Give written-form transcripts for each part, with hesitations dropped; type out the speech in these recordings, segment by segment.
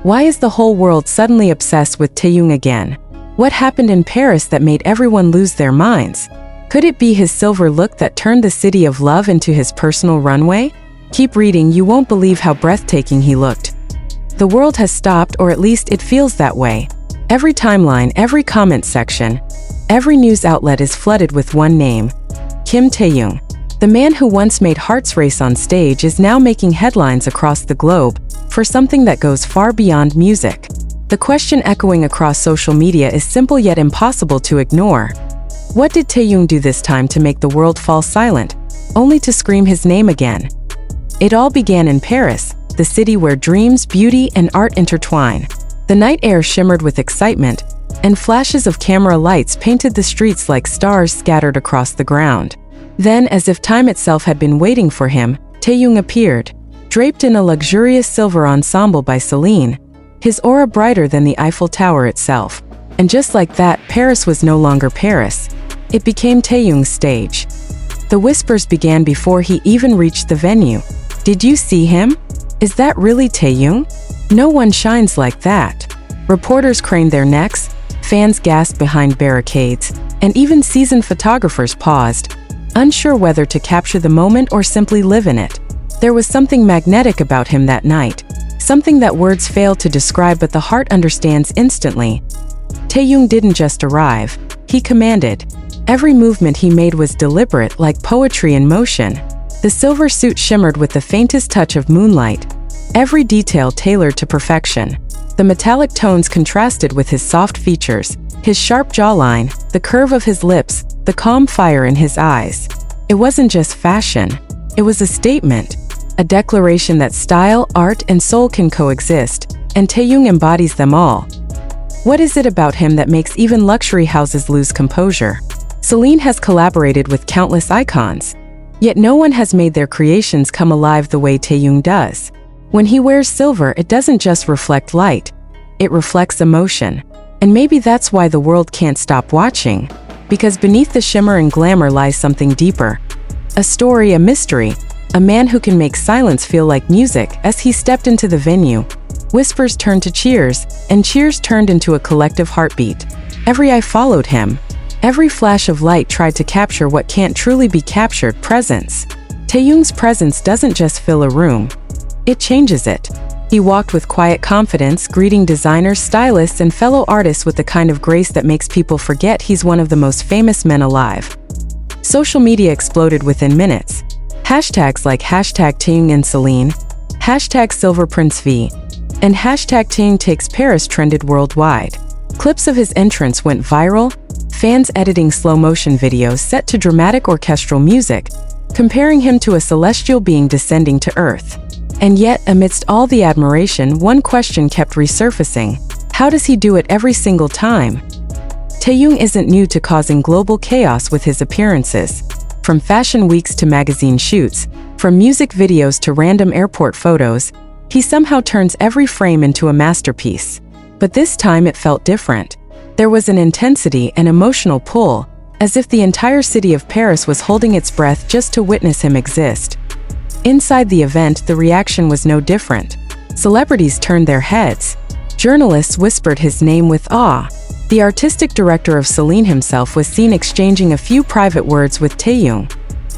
Why is the whole world suddenly obsessed with Taehyung again? What happened in Paris that made everyone lose their minds? Could it be his silver look that turned the city of love into his personal runway? Keep reading, you won't believe how breathtaking he looked. The world has stopped, or at least it feels that way. Every timeline, every comment section, every news outlet is flooded with one name: Kim Taehyung. The man who once made hearts race on stage is now making headlines across the globe for something that goes far beyond music. The question echoing across social media is simple yet impossible to ignore. What did Taehyung do this time to make the world fall silent, only to scream his name again? It all began in Paris, the city where dreams, beauty, and art intertwine. The night air shimmered with excitement, and flashes of camera lights painted the streets like stars scattered across the ground. Then, as if time itself had been waiting for him, Taehyung appeared, draped in a luxurious silver ensemble by Celine, his aura brighter than the Eiffel Tower itself. And just like that, Paris was no longer Paris. It became Taehyung's stage. The whispers began before he even reached the venue. Did you see him? Is that really Taehyung? No one shines like that. Reporters craned their necks, fans gasped behind barricades, and even seasoned photographers paused, unsure whether to capture the moment or simply live in it. There was something magnetic about him that night, something that words fail to describe but the heart understands instantly. Taehyung didn't just arrive, he commanded. Every movement he made was deliberate, like poetry in motion. The silver suit shimmered with the faintest touch of moonlight, every detail tailored to perfection. The metallic tones contrasted with his soft features, his sharp jawline, the curve of his lips, the calm fire in his eyes. It wasn't just fashion, it was a statement, a declaration that style, art, and soul can coexist, and Taehyung embodies them all. What is it about him that makes even luxury houses lose composure? Celine has collaborated with countless icons, yet no one has made their creations come alive the way Taehyung does. When he wears silver, it doesn't just reflect light, it reflects emotion. And maybe that's why the world can't stop watching, because beneath the shimmer and glamour lies something deeper. A story, a mystery, a man who can make silence feel like music. As he stepped into the venue, whispers turned to cheers, and cheers turned into a collective heartbeat. Every eye followed him. Every flash of light tried to capture what can't truly be captured: presence. Taehyung's presence doesn't just fill a room, it changes it. He walked with quiet confidence, greeting designers, stylists, and fellow artists with the kind of grace that makes people forget he's one of the most famous men alive. Social media exploded within minutes. Hashtags like #Taehyung and Celine, #SilverPrinceV, and #Taehyung takes Paris trended worldwide. Clips of his entrance went viral, fans editing slow-motion videos set to dramatic orchestral music, comparing him to a celestial being descending to Earth. And yet, amidst all the admiration, one question kept resurfacing: how does he do it every single time? Taehyung isn't new to causing global chaos with his appearances. From fashion weeks to magazine shoots, from music videos to random airport photos, he somehow turns every frame into a masterpiece. But this time it felt different. There was an intensity, an emotional pull, as if the entire city of Paris was holding its breath just to witness him exist. Inside the event, the reaction was no different. Celebrities turned their heads. Journalists whispered his name with awe. The artistic director of Celine himself was seen exchanging a few private words with Taehyung.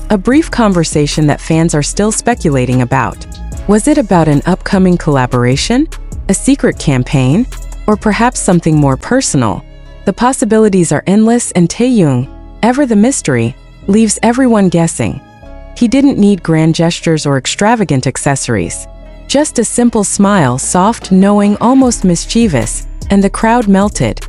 A brief conversation that fans are still speculating about. Was it about an upcoming collaboration? A secret campaign? Or perhaps something more personal? The possibilities are endless, and Taehyung, ever the mystery, leaves everyone guessing. He didn't need grand gestures or extravagant accessories. Just a simple smile, soft, knowing, almost mischievous, and the crowd melted.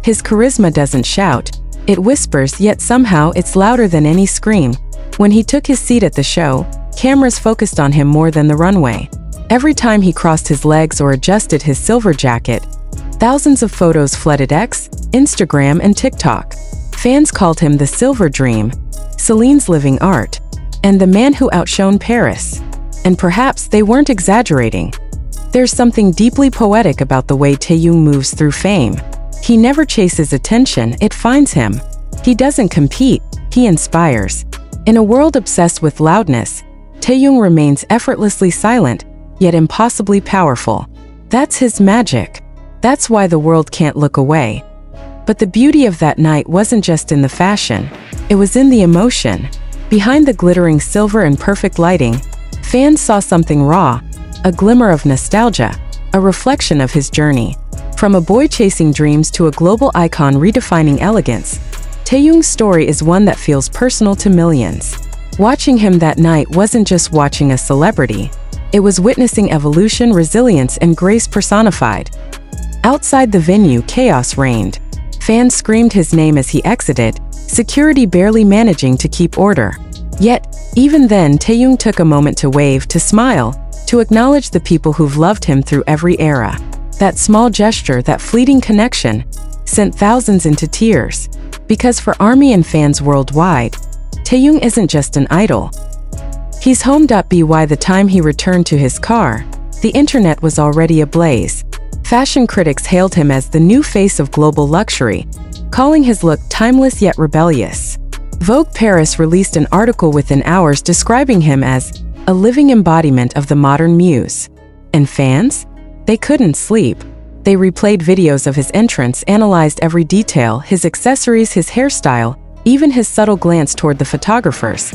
His charisma doesn't shout, it whispers, yet somehow it's louder than any scream. When he took his seat at the show, cameras focused on him more than the runway. Every time he crossed his legs or adjusted his silver jacket, thousands of photos flooded X, Instagram, and TikTok. Fans called him the Silver Dream, Celine's living art, and the man who outshone Paris. And perhaps they weren't exaggerating. There's something deeply poetic about the way Taehyung moves through fame. He never chases attention, it finds him. He doesn't compete, he inspires. In a world obsessed with loudness, Taehyung remains effortlessly silent, yet impossibly powerful. That's his magic. That's why the world can't look away. But the beauty of that night wasn't just in the fashion, it was in the emotion. Behind the glittering silver and perfect lighting, fans saw something raw, a glimmer of nostalgia, a reflection of his journey. From a boy chasing dreams to a global icon redefining elegance, Taehyung's story is one that feels personal to millions. Watching him that night wasn't just watching a celebrity, it was witnessing evolution, resilience, and grace personified. Outside the venue, chaos reigned. Fans screamed his name as he exited, security barely managing to keep order. Yet, even then, Taehyung took a moment to wave, to smile, to acknowledge the people who've loved him through every era. That small gesture, that fleeting connection, sent thousands into tears. Because for ARMY and fans worldwide, Taehyung isn't just an idol. He's home. By the time he returned to his car, the internet was already ablaze. Fashion critics hailed him as the new face of global luxury, calling his look timeless yet rebellious. Vogue Paris released an article within hours describing him as a living embodiment of the modern muse. And fans? They couldn't sleep. They replayed videos of his entrance, analyzed every detail, his accessories, his hairstyle, even his subtle glance toward the photographers.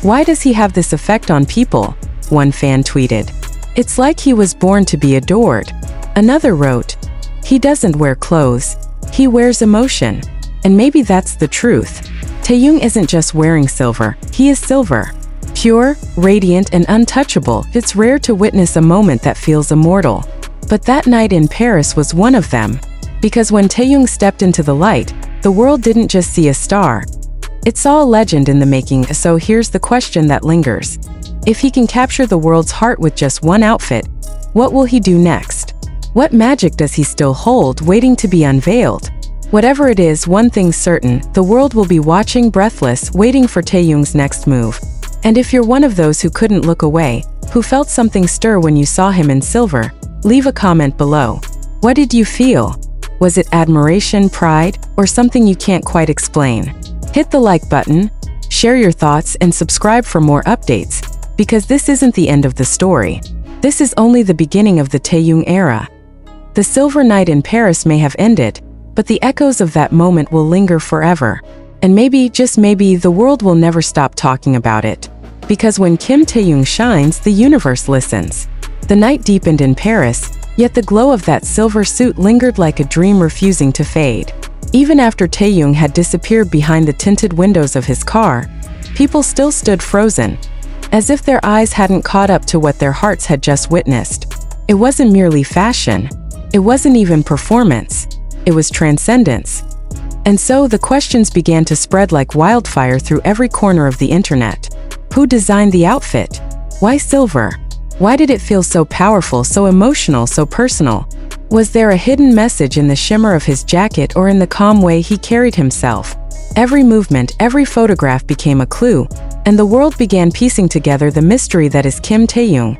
"Why does he have this effect on people?" one fan tweeted. "It's like he was born to be adored." Another wrote, "He doesn't wear clothes, he wears emotion." And maybe that's the truth. Taehyung isn't just wearing silver, he is silver. Pure, radiant, and untouchable. It's rare to witness a moment that feels immortal. But that night in Paris was one of them. Because when Taehyung stepped into the light, the world didn't just see a star. It saw a legend in the making. So here's the question that lingers. If he can capture the world's heart with just one outfit, what will he do next? What magic does he still hold, waiting to be unveiled? Whatever it is, one thing's certain, the world will be watching, breathless, waiting for Taehyung's next move. And if you're one of those who couldn't look away, who felt something stir when you saw him in silver, leave a comment below. What did you feel? Was it admiration, pride, or something you can't quite explain? Hit the like button, share your thoughts, and subscribe for more updates, because this isn't the end of the story. This is only the beginning of the Taehyung era. The silver night in Paris may have ended, but the echoes of that moment will linger forever. And maybe, just maybe, the world will never stop talking about it. Because when Kim Taehyung shines, the universe listens. The night deepened in Paris, yet the glow of that silver suit lingered like a dream refusing to fade. Even after Taehyung had disappeared behind the tinted windows of his car, people still stood frozen, as if their eyes hadn't caught up to what their hearts had just witnessed. It wasn't merely fashion. It wasn't even performance. It was transcendence. And so the questions began to spread like wildfire through every corner of the internet. Who designed the outfit? Why silver? Why did it feel so powerful, so emotional, so personal? Was there a hidden message in the shimmer of his jacket or in the calm way he carried himself? Every movement, every photograph became a clue, and the world began piecing together the mystery that is Kim Taehyung.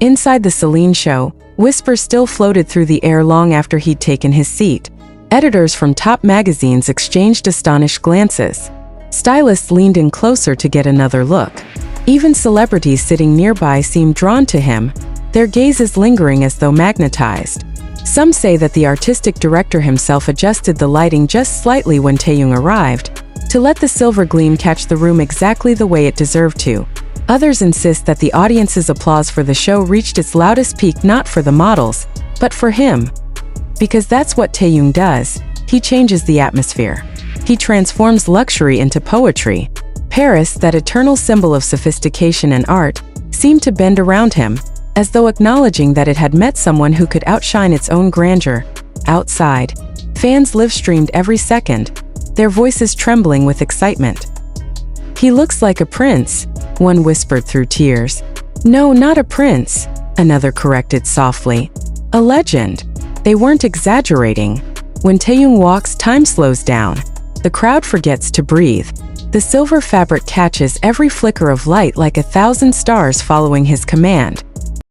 Inside the Celine show, whispers still floated through the air long after he'd taken his seat. Editors from top magazines exchanged astonished glances. Stylists leaned in closer to get another look. Even celebrities sitting nearby seemed drawn to him, their gazes lingering as though magnetized. Some say that the artistic director himself adjusted the lighting just slightly when Taehyung arrived, to let the silver gleam catch the room exactly the way it deserved to. Others insist that the audience's applause for the show reached its loudest peak not for the models, but for him. Because that's what Taehyung does, he changes the atmosphere. He transforms luxury into poetry. Paris, that eternal symbol of sophistication and art, seemed to bend around him, as though acknowledging that it had met someone who could outshine its own grandeur. Outside, fans live-streamed every second, their voices trembling with excitement. "He looks like a prince," one whispered through tears. "No, not a prince," another corrected softly. "A legend." They weren't exaggerating. When Taehyung walks, time slows down. The crowd forgets to breathe. The silver fabric catches every flicker of light like 1,000 stars following his command.